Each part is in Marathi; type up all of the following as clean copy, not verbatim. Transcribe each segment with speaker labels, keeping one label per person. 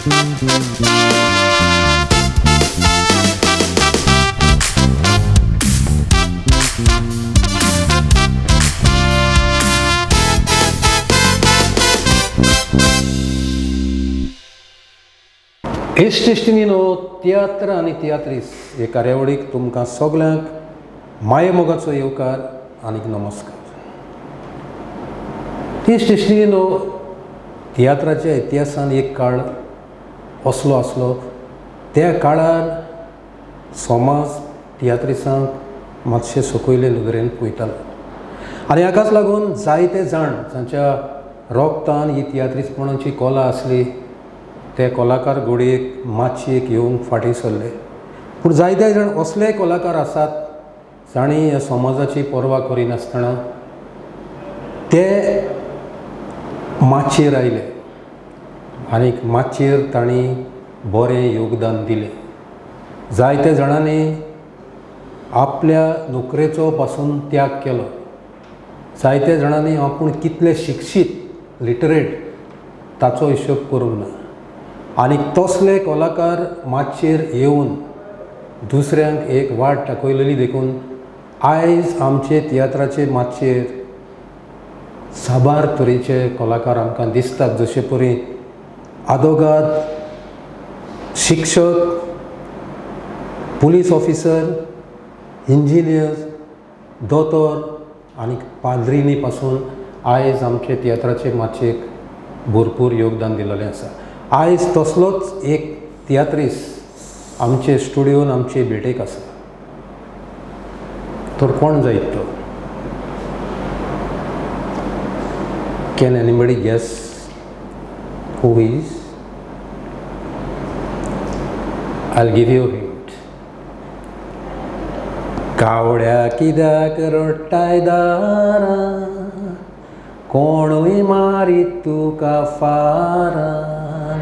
Speaker 1: इश्ट इश्टिणीनो, तियात्र आनी तियात्रीस हे कार्यावळीक तुमकां सगल्यांक माये मोगाचो येवकार आनी नमस्कार. इश्ट इश्टिणीनो, तियात्राच्या इतिहासान एक काळ असलो आसलो, त्या काळार समाज तियात्रिसांक मातशें सकयले नदरेन पळयतालो आनी हाकाच लागून जायते जाण जांच्या रोगतान ही तियात्रीसपणाची कला आसली ते कलाकार घोडयेक मातशी एक येवंक फाटीं सरले. पूण जायते जाण असले कलाकार आसात जाणी ह्या समाजाची पर्वा करिनासतना ते माचयेर आयले आनीक माचयेर तांणी बरें योगदान दिलें. जायते जाणांनी आपल्या नोकरेचो पासून त्याग केलो. जायते जाणांनी आपूण कितले शिक्षीत लिटरेट ताचो हिशोब करूंक ना आनी तसले कलाकार माचयेर येवन दुसऱ्यांक एक वाट दाखयलेली देखून आयज आमचे तियात्राचे माचयेर साबार तरेचे कलाकार आमकां दिसतात. जशे परी आदोगाद शिक्षक, पुलीस ऑफिसर, इंजिनियर्स, दोतोर आनी पाद्रिनी पासून आयज आमचे तियात्राचे माचयेक भरपूर योगदान दिलेलें आसा. आयज तसलोच एक तियात्रीस आमचे स्टुडियोन आमचे भेटेक आसा. तर कोण जायत तो? Can anybody guess who is? I will give you hint. कावड्या कित्याक रडटाय दारां, कोणूय मारीत तुका फारां,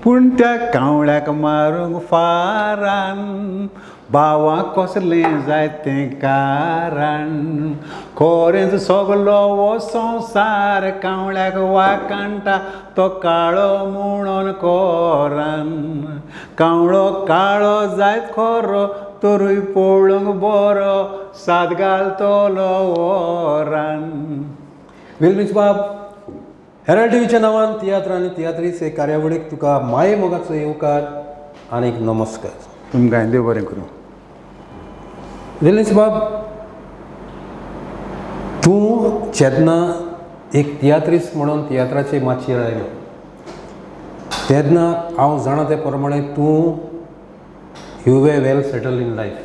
Speaker 2: पूण त्या कावळ्याक मारूंक फारान भावाक कसलें जाय तें कारण. खोरेंच सगलो हो संवसार कावळ्याक वाकांटा तो काळो म्हणून कोरान. कावळो काळो जायत खरो तरूय पळोवंक बरो, साद घालतलो वरान.
Speaker 1: वेलमीच बाब, हेराल्ड टीव्हीच्या नांवान तियात्र आनी तियात्रीस हे कार्यावळीक तुका माये मोगाचो येवकार आनी नमस्कार.
Speaker 2: तुमकां देव बरें करूं.
Speaker 1: वेलमीच बाब, तूं जेन्ना एक तियात्रीस म्हणून तियात्राचे माचयेर आयलो तेन्ना हांव जाणा ते प्रमाणे तूं you were well settled in life.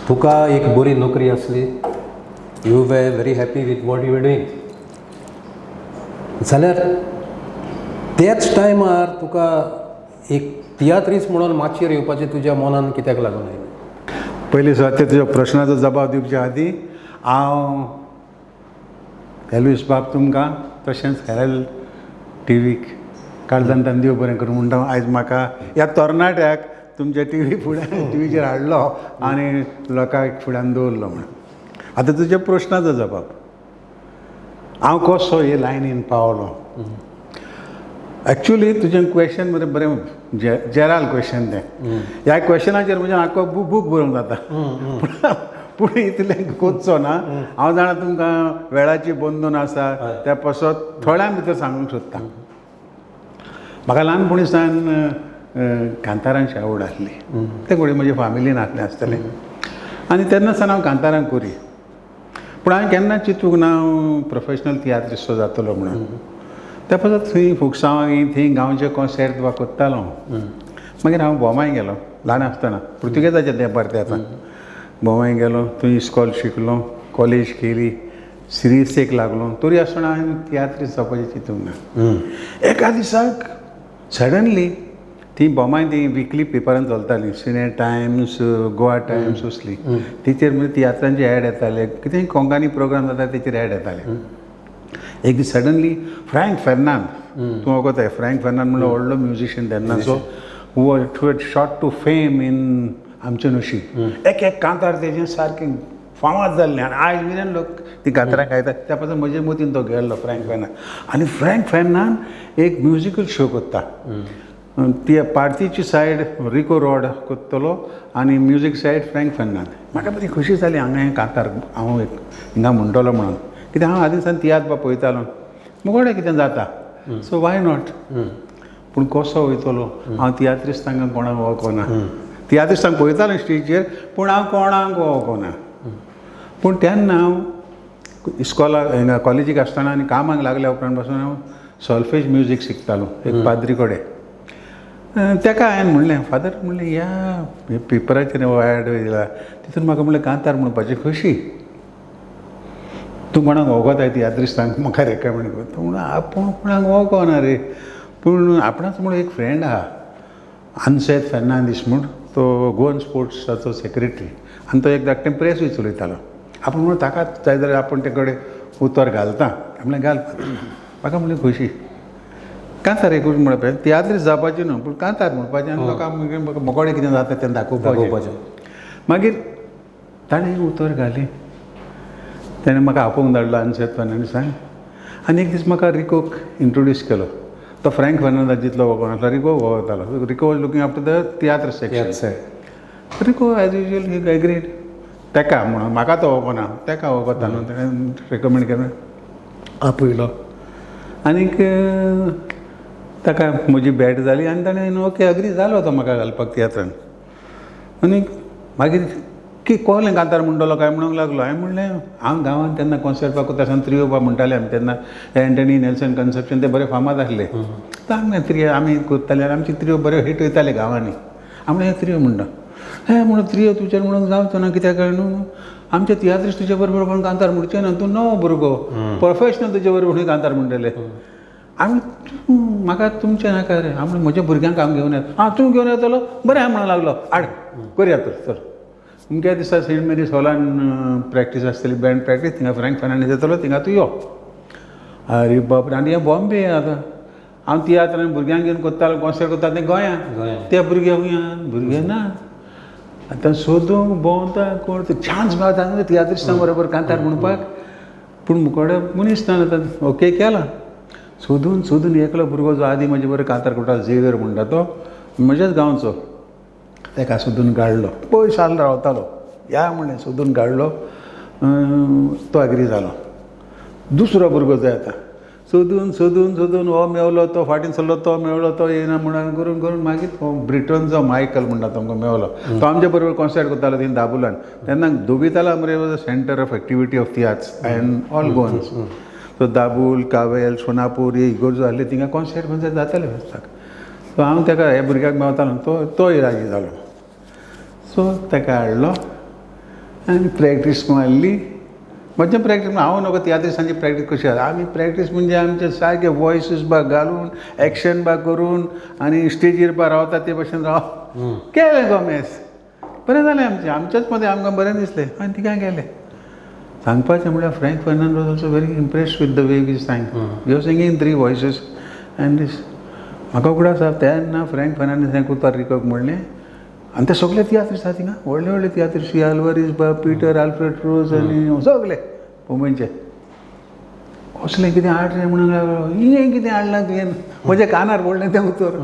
Speaker 1: तुका एक बरी नोकरी आसली. You were very happy with what you were doing. जाल्यार तेच टायमार तुका एक तियात्रीस म्हणून माचयेर येवपाचें तुज्या मनान कित्याक लागून आयलें?
Speaker 2: पयलीं सुवातेर तुज्या प्रश्नाचो जबाब दिवच्या आदीं हांव एल्वीस बाब तुमकां तशेंच हेराल्ड टीव्हीक काळजांतल्यान देव बरें करूं म्हणटा. आयज म्हाका ह्या तरणाट्याक तुमच्या टीव्ही फुड्यान टीव्हीचेर हाडलो आनी लोकांक फुड्यान दवरलो म्हणून. आतां तुज्या प्रश्नाचो जबाब. हांव कसो हे लायनीन पावलो? एक्चुली तुजें क्वेश्चन मरे बरें जेराल क्वेश्चन तें. ह्या क्वेश्चनाचेर म्हणजे म्हाका बूक बरोवंक जाता. पूण इतलें कोचचो ना. हांव जाणा तुमकां वेळाची बंदून आसा त्या पासत थोड्यां भितर सांगूंक सोदतां. म्हाका ल्हानपणीसान कांतारांची आवड आसली. तें घोडी म्हज्या फॅमिलीन आसलें आसतलें आनी तेन्नासान हांव कांतारां करी. पूण हांवें केन्ना चिंतूंक ना हांव प्रोफेशनल तियात्रिस्ट जातलो म्हणून. त्या पासत थंय फुकसांवां थंय गांवचे कॉन्सर्ट वा कोत्तालो हांव. मागीर हांव बोमाय गेलो ल्हान आसतना. पुर्तुगेजाच्या तेंपार ते आतां. बोमाय गेलो, थंय इस्कॉल शिकलो, कॉलेज केली, सिरियसेक लागलो. तरी आसतना हांवें तियात्रिस्ट जावपाचें चिंतूंक ना. एका दिसाक सडनली ती बोमाय ती विकली पेपरान चलताली, सिने टायम्स, गोवा टायम्स असली. तेचेर म्हणजे तियात्रांचे एड येताले, कितेंय कोंकणी प्रोग्राम जाता तेचेर एड येताले. एक दीस सडनली फ्रँक फर्नांड, तूं वळखताय फ्रँक फर्नांड म्हणल्यार व्हडलो म्युजिशियन तेन्नाचो, who had shot to fame in आमचे नशीब. एक कांतार तेजें सारकें फामाद जाल्लें आनी आयज मेरेन लोक ती कांतारां गायतात त्या पासून म्हजे मतीन तो गेल्लो फ्रँक फॅनान आनी फ्रँक फॅनान एक म्युजिकल शो करता ती पार्टीची सायड रिको रॉड करतलो आनी म्युजीक सायड फ्रँक फॅनान म्हाका बरी खुशी जाली हांगा हें कांतार हांव एक हिंगा म्हणटलो म्हणून कित्याक हांव आदीं सावन तियात्र बा पळयतालो मुगोडे कितें जाता सो वाय नॉट पूण कसो वयतलो हांव तियात्रिस्तांक कोणाक वळखना तियात्रिस्तांक पळयतालो स्टेजीचेर पूण हांव कोणाक वळखना पूण तेन्ना हांव इस्कॉलाक हिंगा कॉलेजीक आसतना आनी कामाक लागल्या उपरांत पासून हांव सॉल्फेज म्युजीक शिकतालो एक पाद्री कडेन ताका हांवें म्हणलें फादर म्हणलें ह्या पेपराचेर एड येयला तितून म्हाका म्हणलें कांतार म्हणपाची खोशी तूं कोणाक वळखताय तियात्रिस्तांक म्हाका रेकमेंड कर तो म्हणून आपूण कोणाक वळखना रे पूण आपणाच म्हणून एक फ्रेंड आहा आन्सेथ फेर्नांदीस म्हूण तो गोवन स्पोर्ट्साचो सेक्रेटरी आनी तो एक धाकटें प्रेसूय चलयतालो आपूण म्हणून ताकाच जाय जाल्यार आपूण ते कडेन उतर घालता म्हणलें घाल म्हाका म्हणलें खोशी कांतार एक म्हणपाचें तियात्रीस्ट जावपाचें न्हू पूण कांतार म्हणपाचें आनी लोकांक मोकोडें कितें जाता तें दाखोवपाचें मागीर ताणें उतर घाली ताणें म्हाका आपोवंक धाडलो आन्सेथ फेर्नांदीसाक आनी एक दीस म्हाका रिकोक इंट्रोड्यूस केलो तो फ्रँक फॅर्नांदास जितलो वळखनासलो रिको वळखतालो Rico was looking after the tiatr section Rico as usual he agreed ताका म्हणून म्हाका तो वळखना ताका वळखता न्हू ताणें रेकमेंड केलें आपयलो आनीक ताका म्हजी भेट जाली आनी ताणें ओके अग्री जालो तो म्हाका घालपाक तियात्रान आनीक मागीर की कोलें कांतार म्हणटलो काय म्हणूंक लागलो हांवें म्हणलें हांव गांवांत तेन्ना कॉन्सर्ट पा करता आसतना त्रियो बा म्हणटाले आमी तेन्ना एंटनी नेल्सन कन्सेप्शन ते बरे फामाद आसले तर आमी करताले आमची त्रियो बऱ्यो हिट वयताले गांवांनी हांव हे त्रियो म्हणटा हे म्हणून त्रियो तुजेर म्हणून जावचो ना कित्याक न्हू आमचे तियात्रिस्ट तुजे बरोबर कोण कांतार म्हणचे ना तूं नवो भुरगो प्रोफेशनल तुजे बरोबर कोणी कांतार म्हणटले आमी म्हाका तुमचें नाका रे हांव म्हज्या भुरग्यांक हांव घेवन येता तूं घेवन येतलो बरें हांव म्हणूंक लागलो हाड करया तर चल अमक्या दिसा सेंट मेरीज हॉलान प्रॅक्टीस आसतली बँड प्रॅक्टीस थिंगा फ्रँक फॅर्नांदीस येतलो थिंगा तूं यो अरे बाप आनी हें बॉम्बे आतां हांव तियात्रान भुरग्यांक घेवन कोत्तालो कॉन्सर्ट करता तें गोंयांत ते भुरगे हुंयान भुरगे ना आतां सोदूंक भोंवता कोण चान्स मेळटा न्हू तियात्रिस्टां बरोबर कांतार म्हणपाक पूण मुकोडे मनीस ना आतां ओके केलां सोदून सोदून एकलो भुरगो जो आदीं म्हजे बरोबर कांतार करतालो झेवियर म्हणटा तो म्हज्याच गांवचो ताका सोदून काडलो पयस साल रावतालो या म्हणलें सोदून काडलो तो एग्री जालो दुसरो भुरगो जाय आतां सोदून सोदून सोदून हो मेवलो तो फाटीन सरलो तो मेवलो तो येना म्हणून करून करून मागीर ब्रिटनचो मायकल म्हणटा तो आमकां मेवलो तो आमचे बरोबर कॉन्सर्ट करतालो थंय दाबुलान तेन्ना दोबीताला मरे was a centre of activity of tiatrs and all Goans so Dabul Kavel Sonapur हे इगोर्जो आहले थिंगा कॉन्सर्ट खंयचे जाताले फेस्ताक सो हांव ताका हे भुरग्याक मेवतालो तोय राजी जालो सो ताका हाडलो आनी प्रॅक्टीस मारली म्हजें प्रॅक्टीस हांव नगो तियात्रिस्टांची प्रॅक्टीस कशी आसा आमी प्रॅक्टीस म्हणजे आमचे सारके वॉयसीस बा घालून एक्शन बा करून आनी स्टेजीर बा रावता ते भशेन राव केलें गो मेस बरें जालें आमचेच मदें आमकां बरें दिसलें आनी थिंगा गेलें सांगपाचें म्हळ्यार Frank Fernandes was also very impressed with the way we sang we are singing 3 voices and दीस म्हाका उगडास आसा तेन्ना फ्रँक फॅर्नांदीस हें करता रिकोक म्हणलें आनी ते सगळे तियात्रिस्ट आसा थिंगा व्हडले व्हडले तियात्रिस्ट आल्वारीस बा पिटर आल्फ्रेड रोज आनी सगळे मुंबयचे असलें कितें हाड रे म्हणूंक लागलो हें कितें हाडलां तुवें म्हज्या कानार पडलें तें उतर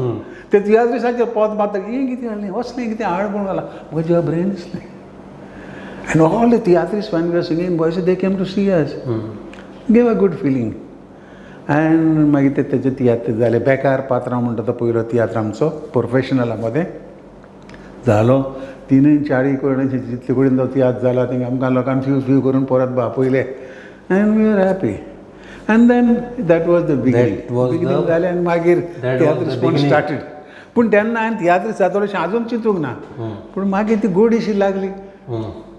Speaker 2: ते तियात्रिस्टाचेर पोत मारता हें कितें हाडलें असलें कितें हाड म्हणून लागला म्हाका जेवा बरें दिसलें end all the tiatrist when we were singing voices they came to see us gave a good feeling end मागीर ते तेजे तियात्र जाले बेकार पात्रांव म्हणटा तो पयलो तियात्र आमचो प्रोफेशनला मदें जालो 3-4 कडेन जितले कडेन तो तियात्र जाला थिंगा आमकां लोकांक फ्यू करून परत आपयले and we are happy and then that was the beginning जालें आनी मागीर तियात्र स्टार्टेड पूण तेन्ना हांवें तियात्र जातलो अशें आजून चिंतूंक ना पूण मागीर ती गोडीशी लागली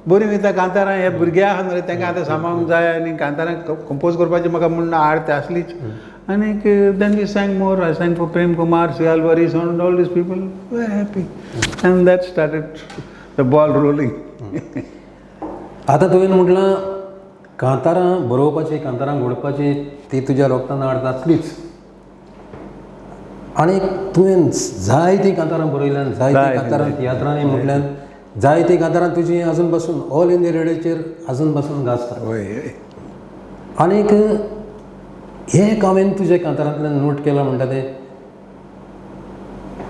Speaker 2: बरी वयता कांतारां हे भुरगे आहा न्हू तांकां आतां सांबाळूंक जाय आनी कांतारां कंपोज करपाची म्हाका म्हणून आर्ट आसलीच आनीक then we sang more I sang for Prem Kumar C Alvares and all these people were happy and that started the ball rolling
Speaker 1: आतां तुवें म्हटलां कांतारां बरोवपाची कांतारां घडोवपाची ती तुज्या रोगतान आड जातलीच आनी तुवें जायतीं कांतारां बरयल्यान जायतीं कांतारां तियात्रांनी म्हटल्यान जायती कांतारां तुजी अजून पासून ऑल इंडिया रेडिओचेर अजून पासून गाजता.
Speaker 2: होय.
Speaker 1: आनीक एक हांवें तुज्या कांतारांतल्यान नोट केलां म्हणटा तें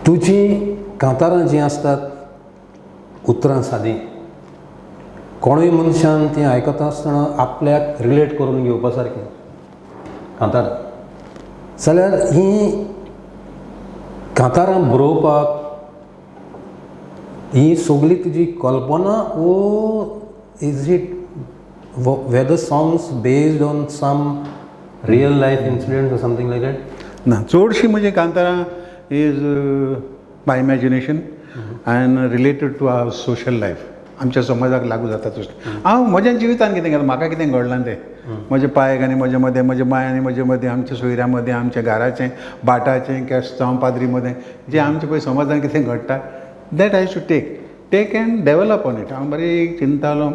Speaker 1: तुजीं कांतारां जीं आसतात उतरां सादी, कोणूय मनशान तीं आयकता आसतना आपल्याक रिलेट करून घेवपा सारकीं कांतारां, जाल्यार हीं कांतारां बरोवपाक ही सगळी तुजी कल्पना oh is it whether songs based on some real life incident or something like that?
Speaker 2: ना, चडशीं म्हजी कांतारां is my imagination and related to our social life, आमच्या समाजाक लागू जाता तशें. हांव म्हज्या जिवितान कितें केलां, म्हाका कितें घडलां तें म्हजे पायक आनी म्हजे मदें, म्हजे माय आनी म्हजे मदें, आमच्या सोयऱ्यां मदें, आमच्या घराचें, बाटाचें, केस्तांव, पाद्री मदें जें आमच्या पळय समाजान कितें घडटा that I should take and develop on it. हांव बरी चिंतालो,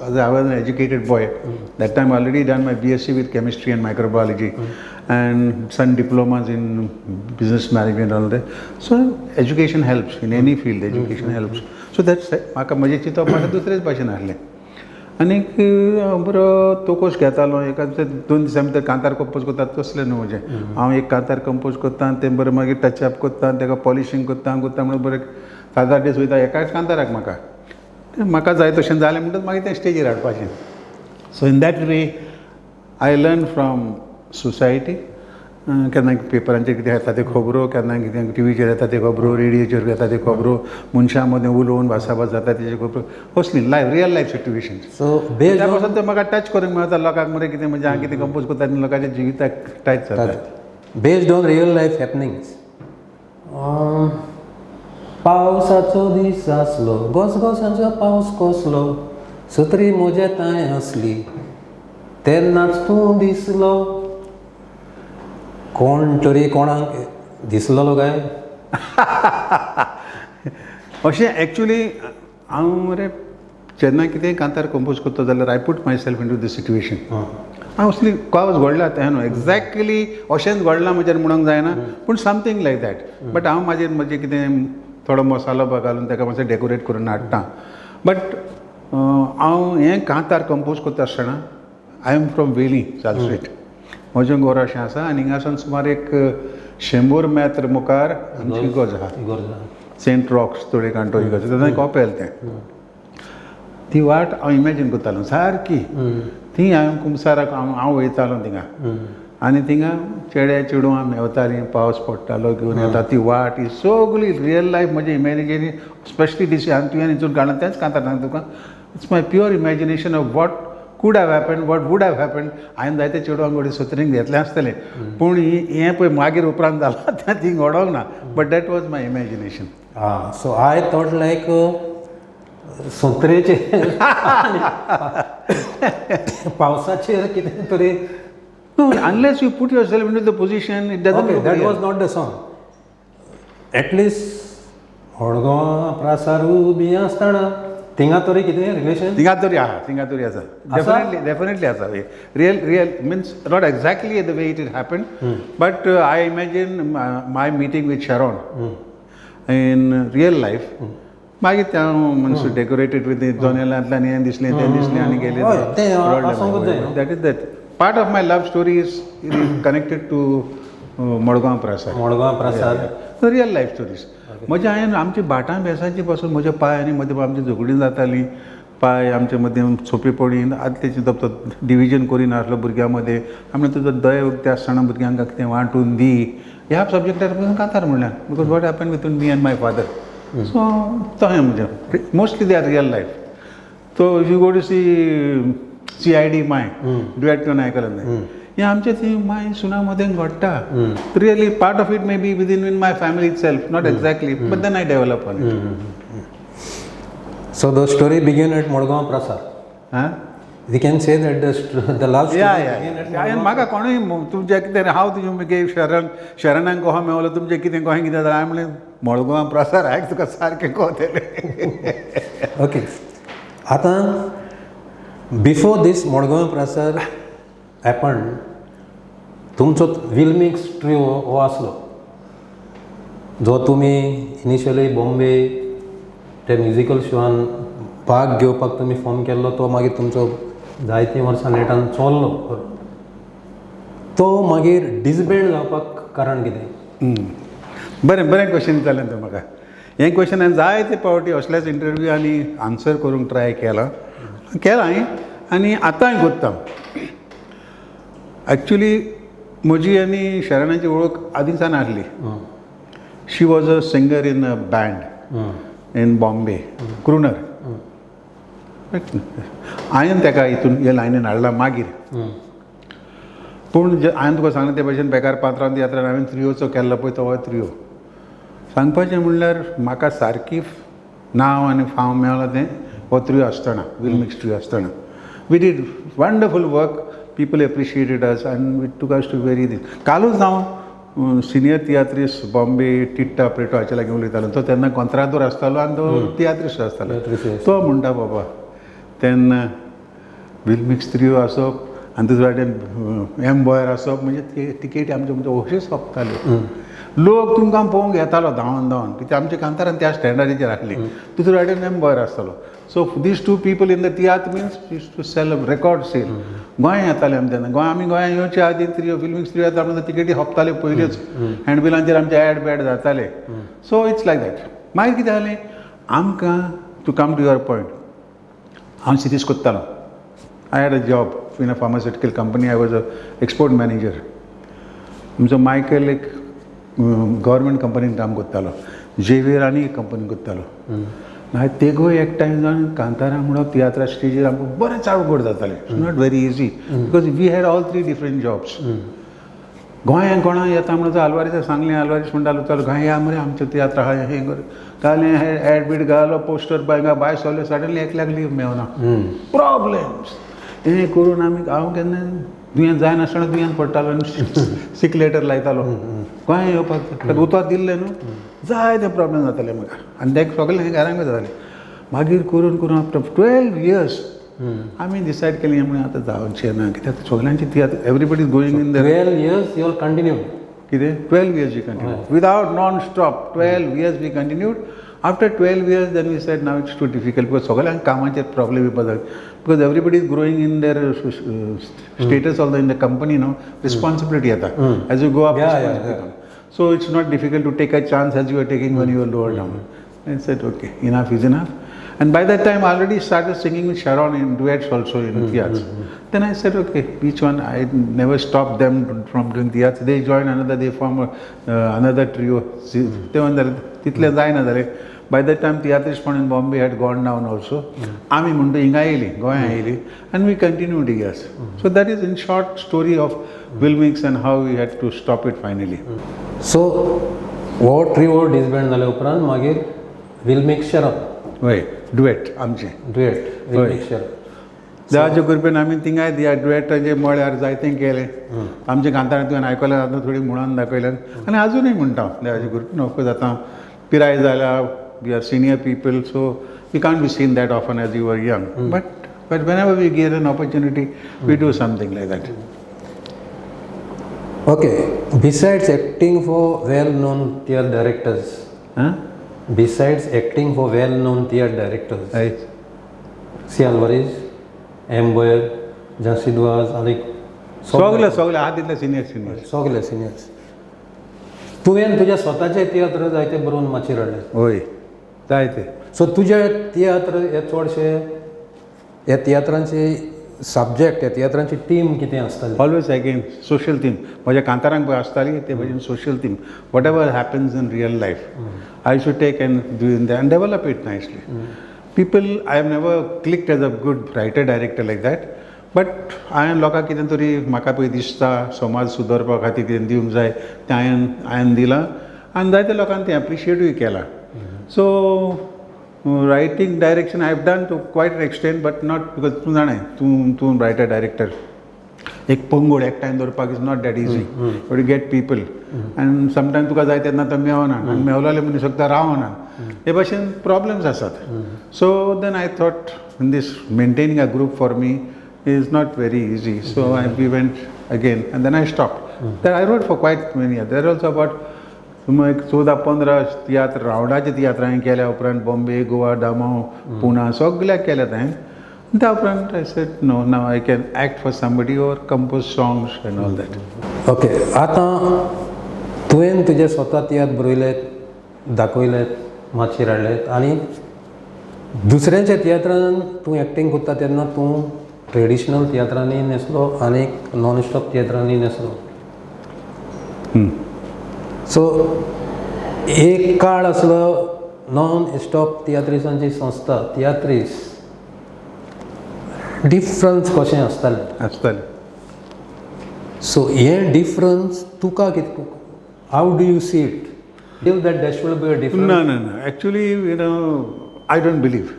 Speaker 2: I was an educated boy that time already done my BSc with chemistry and microbiology and some diplomas in business management and all that. So education helps in any field, education helps. So that's म्हाका म्हजें चिंतप म्हाका दुसरेच भाशेन आहलें. आनीक बरो तोकोश घेतालो, एका 2 दिसां भितर कांतार कंपोज करता तसलें न्हू म्हजें. हांव एक कांतार कंपोज करता, तें बरें मागीर टचअप करता, ताका पॉलिशींग करता म्हणून बरें 7-8 दीस वयता एकाच कांताराक म्हाका जाय तशें जालें म्हणटच मागीर तें स्टेजीर हाडपाचें. So in that way I learn from society. केन्ना पेपरांचेर कितें येता ते खबरो, केन्ना कितें टीव्हीचेर येता ते खबरो, रेडिओचेर येता ते खबरो, मनशां मदें उलोवन भासाभास जाता तेजे खबरो, असली life real life situation.
Speaker 1: So based
Speaker 2: त्या पासून ते म्हाका टच करूंक मेळटा लोकांक, मरे कितें म्हणजे हांव कितें कंपोज करता आनी लोकांच्या जिविताक टच जाता.
Speaker 1: Based on real life happenings. पावसाचो दीस आसलो, घसघशांचो पावस कसलो, सत्री म्हजे ताय असली, तेन्नाच तूं दिसलो. कोण तरी कोणाक दिसलेलो काय?
Speaker 2: अशें एक्चुली हांव मरे जेन्ना कितें कांतार कंपोज करता जाल्यार I put myself into the situation. हांव असली कावज घडला तें न्हू एक्झॅक्टली अशेंच घडलां म्हजेर म्हणूंक जायना, पूण समथींग लायक दॅट. बट हांव म्हजें कितें थोडो मसालो घालून ताका मातशें डेकोरेट करून हाडटा. बट हांव हें कांतार कंपोज करता आसतना आय एम फ्रॉम वेली सालस्ट्रीट, म्हजें गोर अशें आसा आनी हिंगासान सुमार एक 100 मेत्र मुखार आमची इगोर्ज आहा, सेंट रॉक्स थोडे कांटो इगोर्ज, तें कॉपेल तें. ती वाट हांव इमॅजीन करतालो सारकी. थी हांवें कुमसाराक हांव वयतालो थिंगा आनी थिंगा चेडे चेडवां मेवतालीं, पावस पडटालो घेवन येता, ती वाट ही सगळी रियल लायफ म्हजें इमॅजिनेशन. स्पेशली दिस हांवें तुवें हितून काडला तेंच कांतार सांगता तुका. It's my pure imagination of what could have happened, what would have happened. हांवें जायते चेडवांक घडये सत्रींक घेतलें आसतलें, पूण हें पळय मागीर उपरांत जालां तें थींग घडोंक ना. But that was my imagination.
Speaker 1: So I thought like संत्रेचे पावसाचेर कितें तरी.
Speaker 2: Unless you put yourself into the position it doesn't.
Speaker 1: Okay, that was not the song. At least Madgaon प्रासारू बी आसतना थिंगा तरी कितें रिलेशन?
Speaker 2: थिंगा तरी आसा. डेफिनेटली आसा. Real means not exactly the way it happened, but I imagine my meeting with Sharon in real life. मागीर त्या मनीस डेकोरेटेड विथ जनेलांतल्यान हें दिसलें तें दिसलें आनी गेलें. That is that part of my love story is connected to Madgaon Prasad. Real life stories. म्हजे हांवें आमची भाटां बेसाची पासून म्हजे पांय आनी मदें आमची झगडीं जातालीं, पांय आमचे मदें सोंपी पडी, आदलें चिंतप डिविजन करिनासलो भुरग्यां मदें. आमी तुजो दय उक्ते आसतना भुरग्यांक कितें वांटून दी, ह्या सब्जेक्टार पासून कांतार म्हणल्यार. Because what happen within me and my father. So तशें म्हणजे mostly they are real life. So if you go to see CID my duet करून आयकलें तें, हें आमचें थंय माय सुना मदें घडटा. Really part of it may be within my family itself, not exactly, but then I develop on it.
Speaker 1: So the story began at Madgaon Prasad. We can say that the last
Speaker 2: या म्हाका कोणूय तुमचें कितें हांव तुजें मुगे शरणांक कहो मेवलो तुमचें कितें कहें कितें जाल्यार हांवें म्हणलें मडगांव प्रसाद आयक तुका सारकें कळटलें.
Speaker 1: ओके. आतां बिफोर दीस मडगांव प्रसाद हॅपन्ड, तुमचो विल्मिक्स ट्रिओ हो आसलो जो तुमी इनिशियली बॉम्बे त्या म्युजिकल शोआन भाग घेवपाक तुमी फॉर्म केल्लो तो मागीर तुमचो जायतीं वर्सां नेटान चल्लो तो मागीर डिसबँड जावपाक कारण कितें?
Speaker 2: बरें बरें क्वेश्चन विचारलें तूं म्हाका. हें क्वेश्चन हांवें जायते फावटी असल्याच इंटरव्यू आनी आन्सर करूंक ट्राय केला हांवें आनी आतांय कोत्ता. एक्चुली म्हजी आनी शरणाची वळख आदीं सावन आसली. She was a singer in a band in Bombay, crooner. हांवें ताका हितून हे लायनीन हाडला मागीर. पूण हांवें तुका सांगलें ते भशेन बेकार पात्रांत तियात्रान हांवें त्रियोचो केल्लो पळय तो त्रियो. सांगपाचें म्हणल्यार म्हाका सारकी नांव आनी फाव मेळ्ळो तें हो त्रियो आसतना, विल मिक्स ट्रियो आसतना. We did wonderful work, people appreciated us and we took us to very दीस. कालूच हांव सिनियर तियात्रिस्ट बॉम्बे टिट्टा प्रेटो हाचे लागीं उलयतालो. तो तेन्ना कॉन्त्रादोर आसतालो आनी तो तियात्रिस्ट आसतालो. तो म्हणटा बाबा तेन्ना विल मिक्स त्रियो आसप आनी दुसरे वाटेन एम बॉयर आसप म्हणजे तिकेटी आमच्यो म्हणजे अश्योच सोंपताल्यो. लोक तुमकां पळोवंक येतालो धांवन धांवन कित्याक आमच्या कांतारान त्या स्टँडर्डीचेर आसली. दुसरे वाटेन एम बॉयर आसतालो. So these two people in the tiatr means to sell record sell. गोंय येताले आमी तेन्ना. आमी गोंया येवच्या आदीं त्रियो फिल्म मिक्स त्रियो येता म्हणटा तिकेटी सोंपताल्यो पयल्योच. हँडबिलांचेर आमचे एड बॅड जाताले. So it's like that. मागीर कितें जालें आमकां to come to your point हांव सिरीज कोत्तालो. I had a job in a pharmaceutical company. I was an export manager. आमचो मायकल एक गव्हर्मेंट कंपनीन काम कोत्तालो. जेवियर आनी एक कंपनीन कोत्तालो. मागीर तेगूय एकठांय जावन कांतारा म्हणून तियात्रा स्टेजीर आमकां बरें चाळूगोड जातालें. It's not very easy because we had all 3 different jobs. गोंयांत कोणा येता म्हणून आलवारीस सांगलें. आलवारीस म्हणटालो चल गोंया या मरे आमचें तियात्र आहा हें कर. घालें एड बीड घालो पोस्टर भायर सोल्ले सडनली एकल्याक लीव मेळना. प्रॉब्लेम्स हें करून हांव केन्ना दुयेंत जायनासतना दुयेंत पडटालो आनी सीक लेटर लायतालो. गोंया येवपाक उतर दिल्लें न्हू जायते प्रॉब्लेम जाताले म्हाका आनी तें सगळें घरांकूच जातालें. मागीर करून करून आफ्टर 12 years आमी डिसायड केलें म्हणून आतां जावचें ना कित्याक सगळ्यांची tiatr everybody is going in the
Speaker 1: 12 years you all continued.
Speaker 2: कितें 12 years we continued without non stop. 12 years we continued. After 12 years then we said now it's too difficult because सगळ्यांक कामाचेर प्रॉब्लेम येवपाक जाय because everybody is growing in their status also in the company now responsibility येता as you go up responsibility. So it's not difficult to take a chance as you were taking when you were lower down. I said okay, enough is enough. And by that time I already started singing with Sharon in duets also in theatre. Then I said okay, each one I never stopped them from doing theatre. They join another, they form another trio. They were तितले जायना जालें. By that time theatrist in Bombay had gone down also. आमी म्हणटा हिंगा येयली गोंया येयली and we continued years. So that is in short story of Will Mix and how we had to stop it finally.
Speaker 1: So हो ट्रिओ डिसबँड जाल्या उपरांत मागीर विल मिक्स शरप
Speaker 2: हय डुएट आमचें
Speaker 1: डुएट विल मिक्स शरप.
Speaker 2: देवाच्या कृपेन आमी थिंगाय दिया डुएटाचे म्हळ्यार जायतें केलें. आमच्या कांतारां तुवें आयकलें आतां थोडी म्हणून दाखयल्यात आनी अजुनूय म्हणटा देवाच्या कृपेन. ऑफकोर्स आतां पिराय जाल्या we are senior people so we can't be seen that often as you were young. But whenever we get an opportunity we do something like that.
Speaker 1: Okay, besides acting for well-known theatre directors, besides acting for well-known theatre directors, C. Alvarez, M. Boyer, Jansi Dwaz, Alik,
Speaker 2: सगळे आहा तितले सिनियर
Speaker 1: सगळे सिनियर्स. तुवें तुज्या स्वताचे तियात्र जायते बरोवन माचयेर हाडले.
Speaker 2: होय जायते.
Speaker 1: सो तुजे तियात्र हे चडशे ह्या तियात्रांचे सब्जेक्ट ह्या तियात्रांची टीम कितें आसताली?
Speaker 2: Always again social theme. म्हज्या कांतारांक पळय आसताली ते भशेन social theme. Whatever happens in real life I should take and do in that and develop it nicely. People I have never clicked as a good writer director like that. But हांवें लोकांक कितें तरी म्हाका पळय दिसता समाज सुदारपा खातीर कितें दिवंक जाय तें हांवें दिलां आनी जायत्या लोकांनी तें एप्रिशिएटूय केलां. So writing direction I have done to quite extent but not because तूं जाणाय तूं रायटर डायरेक्टर एक पंगड एकठांय दवरपाक is not that easy. You get people आनी समटायम तुका जाय तेन्ना तो मेळना आनी मेवलेले मनीस वखदां रावना. हे भशेन प्रॉब्लेम्स आसात. So then I thought in these maintaining a group for me is not very easy. So we went again and then I stopped. Then I wrote for quite many years. There are also about मग एक 14-15 तियात्र रावडाचे तियात्र हांवें केल्या उपरांत बॉम्बे, गोवा, दामो, पुना सगळ्याक केल्यात हांवें. त्या उपरांत I said no, now I can act for somebody or compose songs and all that.
Speaker 1: Okay, आतां तुवें तुजे स्वता तियात्र बरयलेत, दाखयलेत, माचयेर हाडलेत आनी दुसऱ्यांच्या तियात्रान तूं एक्टींग करता तेन्ना तूं ट्रेडिशनल तियात्रांनी नेसलो आनी नॉन स्टॉप तियात्रांनी नेसलो. सो एक काळ आसलो नॉन स्टॉप तियात्रिसांची संस्था तियात्रीस डिफरन्स कशें आसतालें. सो हें डिफरन्स तुका कितें, how do you see it? that there should be a difference?
Speaker 2: No. Actually, I don't believe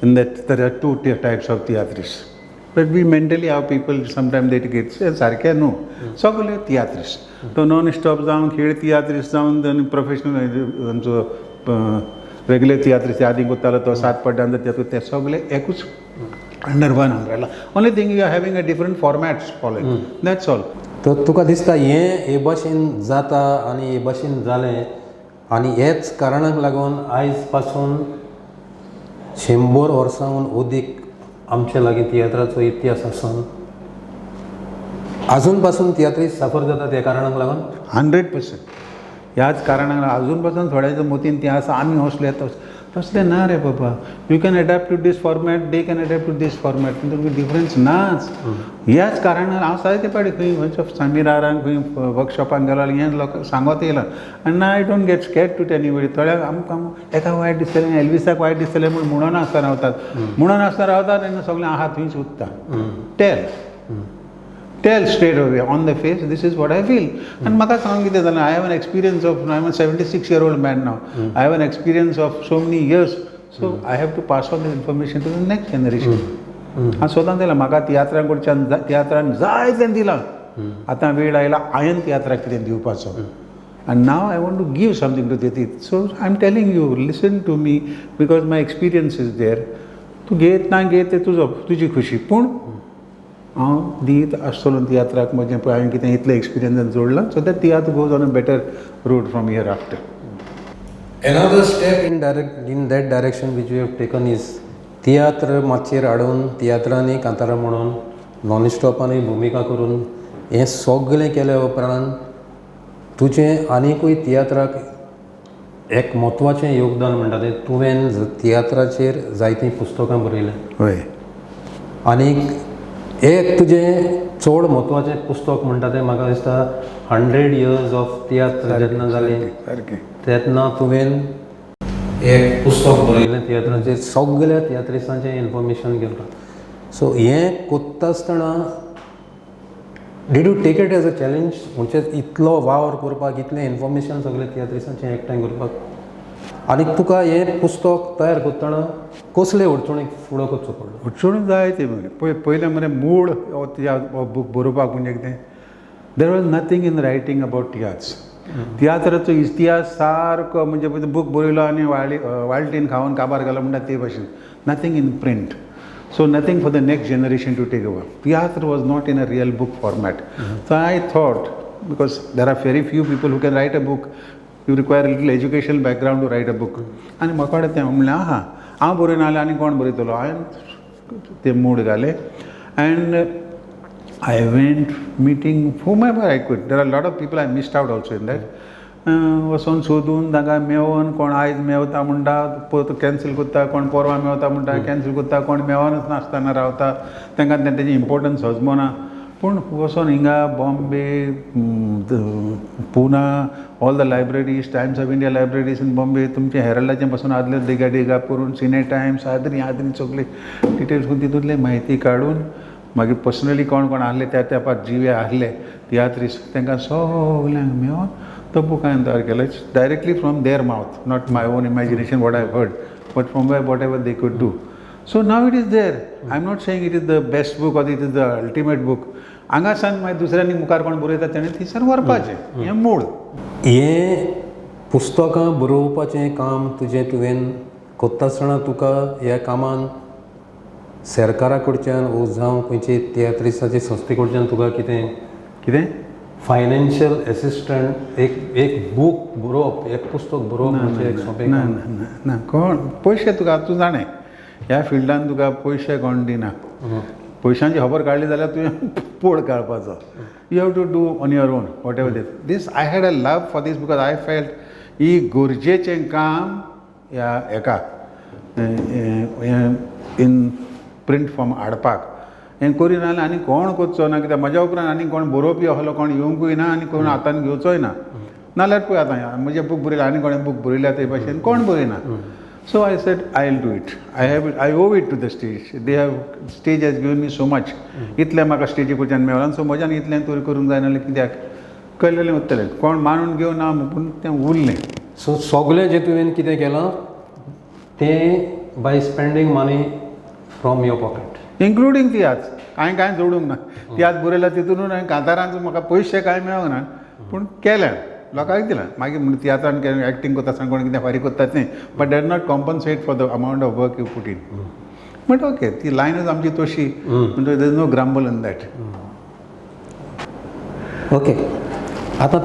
Speaker 2: in that there are two types of theatris. But we mentally have people, sometimes they get सारखे न्हू, सगळे तियात्रीस. तो नॉन स्टॉप जावन खेळ तियात्रीस जावन आनी प्रोफेशनल रेग्युलर तियात्रीस आदी करतालो तो 7 पड्ड्यांचो ते सगळे एकूच under one umbrella. Only thing you are having a different formats following, that's all.
Speaker 1: तो तुका दिसता हे भाशेन जाता आनी हे भाशेन जालें आनी हेच कारणाक लागून आयज पासून 100 वर्सांहून अदीक आमचे लागीं तियात्राचो इतिहास आसून आजून पासून तियात्री सफर जाता त्या कारणाक लागून
Speaker 2: 100%. ह्याच कारणाक अजून पासून थोड्याच्या मतीन तें आसा आमी हसले तसलें ना रे बाबा. You can adapt to this format, they can adapt to this format, तुमकां डिफरन्स नाच. ह्याच कारणान हांव जायते पाटी खंय सामिरारान खंय वर्कशॉपाक गेलो जाल्यार हें लोक सांगत येयलां. आनी I don't get scared to anybody. थोड्याक आमकां एका वायट दिसतलें, एल्विसाक वायट दिसतलें म्हूण म्हणून आसता रावतात, म्हणून आसता रावतात आनी सगळें आहा थंयच उरता. Tell straight away on the face, this is what I feel. And म्हाका सांग कितें जालें, I have an experience of, I am a 76-year-old man now. I have an experience of so many years, so I have to pass on this information to the next generation. हांव स्वतान दिलां, म्हाका तियात्रां कडच्यान तियात्रान जायतें दिलां. आतां वेळ आयला हांवें तियात्राक कितें दिवपाचो. And now I want to give something to the youth. So I am telling you, listen to me, because my experience is there. तूं घेत ना घेत तें तुजी खुशी, पूण हांव दीत आसतलो तियात्राक म्हजें पळय हांवें कितें इतलें एक्सपिरियन्स जोडलां, so that tiatr goes on a better route from here after.
Speaker 1: Another step in that direction which we have taken is tiatr माचयेर हाडून तियात्रांनी कांतारां म्हणून नॉन स्टॉपांनी भुमिका करून हें सगळें केल्या उपरांत तुजें आनीकूय तियात्राक एक म्हत्वाचें योगदान म्हणटा तें तुवें तियात्राचेर जायतीं पुस्तकां बरयल्यां.
Speaker 2: हय.
Speaker 1: आनीक एक तुजें चड म्हत्वाचें पुस्तक म्हणटा तें म्हाका दिसता 100 years ऑफ तियात्र जेन्ना जालें तेन्ना तुवें एक पुस्तक बरयलें तियात्राचेर, सगळ्या तियात्रिसांचें इन्फॉर्मेशन घेवन. सो हें कोत्ता आसतना did you take it as a challenge, म्हणजे इतलो वावर करपाक, इतलें इन्फॉर्मेशन सगळ्या तियात्रिसांचें एकठांय करपाक, आनी तुका हें पुस्तक तयार करतना कसले अडचणीक फुडो करचो पडलो?
Speaker 2: अडचण जाय ते पयलें मरे मूळ बूक बरोवपाक म्हणजे कितें, there was nothing in writing about tiatr. तियात्राचो इतिहास सारको म्हणजे बूक बरयलो आनी वाळटीन खावन काबार गेलो म्हणटा ते भाशेन, nothing in print. So nothing for the next generation to take over. Theatre was not in a real book format. So I thought, because there are very few people who can write a book, you require a little educational background to write a book. आनी म्हाका तें म्हणलें आहा हांव बरयना जाल्यार आनी कोण बरयतलो. हांवें तें मूड घालें and I went meeting whomever I could. There are a lot of people I missed out also in that. वचून सोदून तांकां मेळोवन, कोण आयज मेवता म्हणटा परत कॅन्सील करता, कोण परवां मेवता म्हणटा कॅन्सील करता, कोण मेवनच नासतना रावता, तांकां तेजें इम्पोर्टन्स हजमना. पूण वचून हिंगा Bombay, Pune, all the libraries, Times of India libraries in Bombay, तुमचे हेरल्डाचें पासून आदले दिगा करून सिने टायम्स आदरी सगळे डिटेल्स करून तितूंतले म्हायती काडून मागीर पर्सनली कोण कोण आहले त्या तेंपार जिवे आहले तियात्रीस तांकां सगल्यांक मेळोन तो बूक हांवें तयार केलो. It's directly from their mouth, not my own imagination what I heard, but from whatever they could do. So now it is there. I am not saying it is the best book or it is the ultimate book. हांगासान मागीर दुसऱ्यांनी मुखार कोण बरयता तेणें थंयसर व्हरपाचें, हें मूळ.
Speaker 1: हें पुस्तकां बरोवपाचें काम तुवें कोत्ता आसतना तुका ह्या कामान सरकारा कडच्यान वो जावं खंयचे तियात्रिसाचे संस्थे कडच्यान तुका कितें
Speaker 2: कितें
Speaker 1: फायनान्शियल एसिस्टंट एक बूक बरोवप एक पुस्तक बरोवप म्हणजे एक सोंपें
Speaker 2: ना
Speaker 1: काम.
Speaker 2: ना ना कोण पयशे तुका तूं जाणें ह्या फिल्डान तुका पयशे कोण दिना. पयशांची खबर काडली जाल्यार तुवें पोड काडपाचो. You have to do on your own whatever these I had a love for these because I felt ही गरजेचें काम ह्या हेका इन प्रिंट फॉर्म हाडपाक हें करिना जाल्यार आनी कोण करचो ना कित्याक म्हज्या उपरांत आनी कोण बरोवपी असलो कोण येवंकूय ना आनी कोण हातान घेवचोय ना. नाल्यार पळय आतां म्हजें बूक बरयलें आनी कोणें बूक बरयल्या ते भाशेन कोण बरयना. So I said I will do it. I owe it to the stage. They have stage has given me so much. इतलें म्हाका स्टेजी कडच्यान मेळ्ळां सो म्हज्यान इतलें तरी करूंक जाय नाल्यार कित्याक कळलेलें उरतलें कोण मानून घेवं ना पूण तें उरलें.
Speaker 1: सो सगळें जें तुवें कितें केलां तें by spending money from your pocket
Speaker 2: including tiatr कांय जोडूंक ना. तियात्र बरयल्या तितून हांवें कांतारांचो म्हाका पयशे कांय मेळोंक ना पूण केलें लोकांक दिलां. मागीर म्हणून तियात्रान केलें एक्टींग करता आसतना कोण कितें फारीक करतात तें but did not compensate for the amount of work you put in. But okay ती लायनच आमची तशी म्हणजे there is no grumble in that.
Speaker 1: Okay. आतां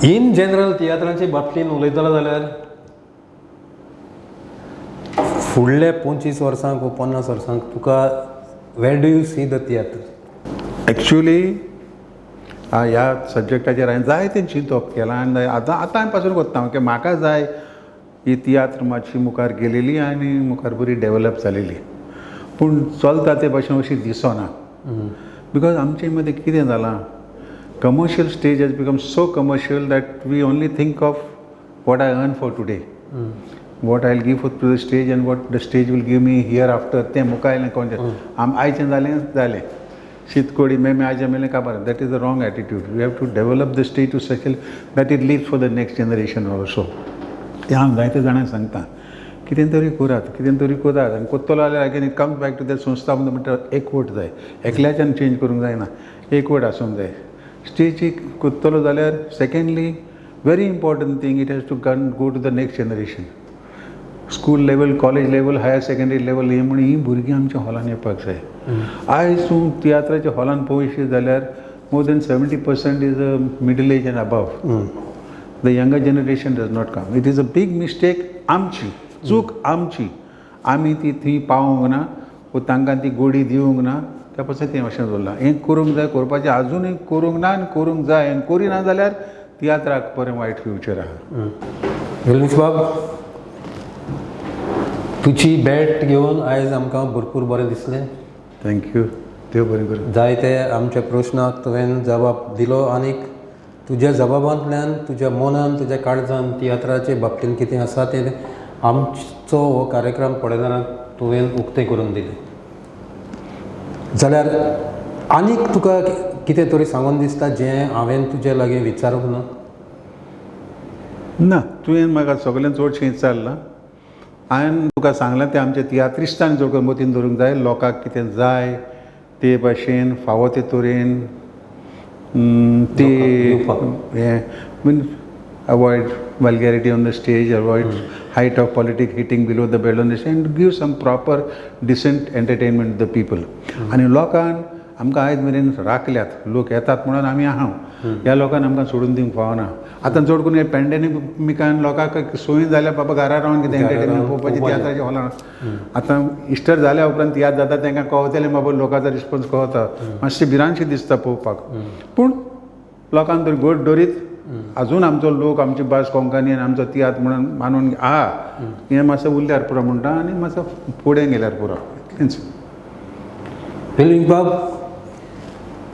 Speaker 1: इन जनरल तियात्राचे बाबतींत उलयतलो जाल्यार फुडले 25 वर्सांक वा 50 वर्सांक तुका where do you see the tiatr?
Speaker 2: Actually ह्या सब्जेक्टाचेर हांवें जायतें चिंतप केलां आनी आतां पासून करता की म्हाका जाय ही तियात्र मातशी मुखार गेलेली आनी मुखार बरी डेवलप जालेली पूण चलता ते भाशेन अशी दिसना. बिकॉज आमचे मदें कितें जालां commercial stage has become so commercial that we only think of what I earn for today what I will give to the stage and what the stage will give me hereafter तें मुखायलें कोण आयचें जालें शीतकोडी मेमे आयचें मेलें काबार. That is the wrong attitude. We have to develop the stage to such that it lives for the next generation also. तें हांव जायते जाणांक सांगता कितें तरी करात आनी कोत्तलो जाल्यार again it comes back to that संस्था म्हणटा एकवट जाय. एकल्याच्यान चेंज करूंक जायना एकवट आसूंक जाय. स्टेजीक कोत्तलो जाल्यार secondly very important thing it has to go to the next generation. School level college level higher secondary level हे म्हणून ही भुरगीं आमच्या हॉलान येवपाक जाय. आयज तूं तियात्राच्या हॉलान पळयशी जाल्यार more than 70% is a middle age and above. The younger generation does not come. It is a big mistake आमची चूक आमची. आमी ती थंय पावोंक ना वा तांकां ती गोडी दिवंक ना त्या पासून तें अशें उरलां. हें करूंक जाय करपाचें आजुनूय करूंक ना आनी करूंक जाय आनी करिना जाल्यार तियात्राक बरें वायट फ्युचर आहा.
Speaker 1: वेलमीस बाब तुजी बॅट घेवन आयज आमकां भरपूर बरें दिसलें.
Speaker 2: थँक्यू. देव बरें करूं.
Speaker 1: जायते आमच्या प्रश्नाक तुवें जबाब दिलो आनीक तुज्या जबाबांतल्यान तुज्या मनान तुज्या काळजान तियात्राचे बाबतींत कितें आसा तें आमचो हो कार्यक्रम पळयतना तुवें उक्तें करून दिलें. जाल्यार आनीक तुका कितें तरी सांगून दिसता जें हांवें तुजे लागीं विचारूंक ना?
Speaker 2: ना तुवें म्हाका सगळें चडशें विचारलां. हांवें तुका सांगलां तें आमच्या तियात्रिस्टान जोड मतीन दवरूंक जाय. लोकांक कितें जाय ते भाशेन फावो ते तरेन ते हें mean avoid vulgarity on the stage, avoid height of politics hitting below the belt on the stage and give some proper decent entertainment to the people. आनी लोकांक आमकां आयज मेरेन राखल्यात लोक येतात म्हणून आमी आहा. ह्या लोकांक आमकां सोडून दिवंक फावना. आतां चड करून हे पॅन्डेमिकान लोकांक सोयीन जाल्या बाबा घरा रावन कितें एंटरटेनमेंट पळोवपाची तियात्राच्या हॉलान. आतां इस्टर जाल्या उपरांत तियात्र जाता तांकां कळतलें बाबा लोकांचो रिस्पॉन्स कळता. मातशें भिरांतशी दिसता पळोवपाक पूण लोकांक तरी गोड दोरीत अजून आमचो लोक आमची भास कोंकणी आनी आमचो तियात्र म्हणून मानून आहा हें मातसो उरल्यार पुरो म्हणटा आनी मातसो फुडें गेल्यार पुरो इतलेंच.
Speaker 1: वेलमीस बाब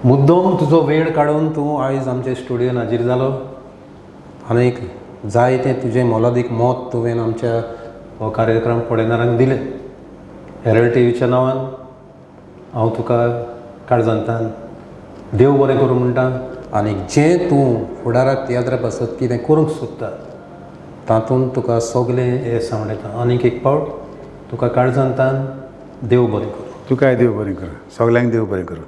Speaker 1: मुद्दम तुजो वेळ काडून तूं आयज आमच्या स्टुडियोन हाजीर जालो आनीक जायतें तुजें मोलादीक मत तुवें आमच्या हो कार्यक्रम पळयणाऱ्यांक दिलें. हेरल्ड टीव्हीच्या नांवान हांव तुका काळजांतल्यान देव बरें करूं म्हणटा. आनी जें तूं फुडाराक तियात्रा पासत कितें करूंक सोदता तातूंत तुका सगलें हें सांवडयता. आनीक एक पावट तुका काळजांतल्यान देव बरें करूं.
Speaker 2: तुकाय देव बरें करूं. सगल्यांक देव बरें करूं.